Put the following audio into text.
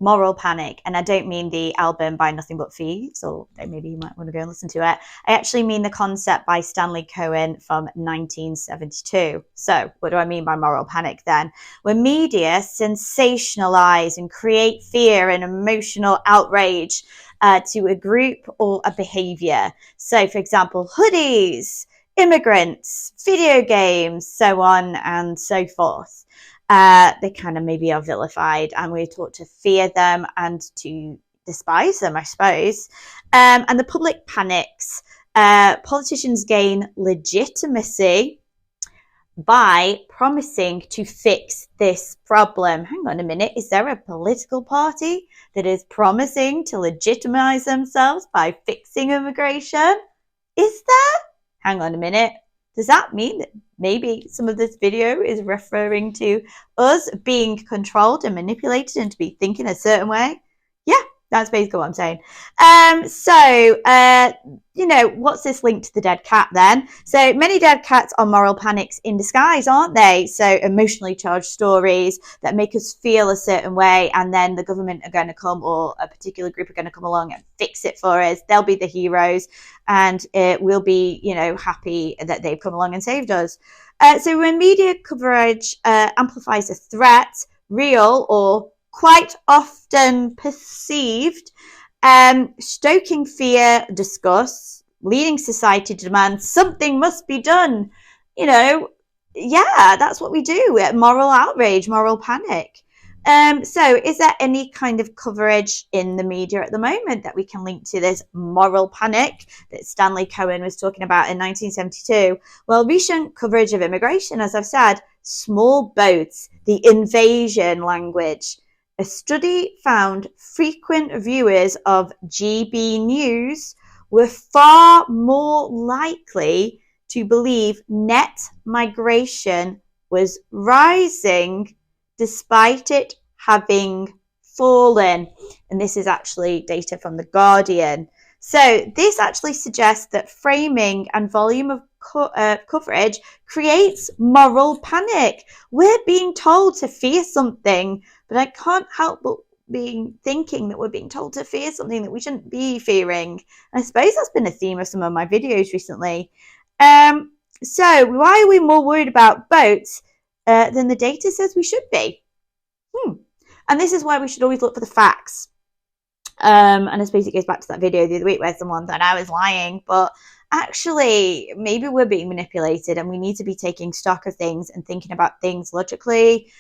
Moral Panic, and I don't mean the album by Nothing But Thieves, or maybe you might want to go and listen to it. I actually mean the concept by Stanley Cohen from 1972. So what do I mean by moral panic then? When media sensationalize and create fear and emotional outrage to a group or a behavior. So for example, hoodies, immigrants, video games, so on and so forth. They kind of maybe are vilified, and we're taught to fear them and to despise them, I suppose. And the public panics. Politicians gain legitimacy by promising to fix this problem. Hang on a minute, is there a political party that is promising to legitimize themselves by fixing immigration? Is there? Hang on a minute. Does that mean that maybe some of this video is referring to us being controlled and manipulated and to be thinking a certain way? Yeah, that's basically what I'm saying. What's this link to the dead cat then? So many dead cats are moral panics in disguise, aren't they? So emotionally charged stories that make us feel a certain way, and then the government are going to come, or a particular group are going to come along and fix it for us. They'll be the heroes, and we'll be, happy that they've come along and saved us. So when media coverage amplifies a threat, real or quite often perceived, stoking fear, disgust, leading society to demand something must be done. That's what we do. Moral outrage, moral panic. So is there any kind of coverage in the media at the moment that we can link to this moral panic that Stanley Cohen was talking about in 1972? Well, recent coverage of immigration, as I've said, small boats, the invasion language. A study found frequent viewers of GB News were far more likely to believe net migration was rising despite it having fallen. And this is actually data from The Guardian. So this actually suggests that framing and volume of coverage creates moral panic. We're being told to fear something, but I can't help but thinking that we're being told to fear something that we shouldn't be fearing. And I suppose that's been a theme of some of my videos recently. So why are we more worried about boats than the data says we should be? And this is why we should always look for the facts. And I suppose it goes back to that video the other week where someone thought I was lying, but actually maybe we're being manipulated, and we need to be taking stock of things and thinking about things logically.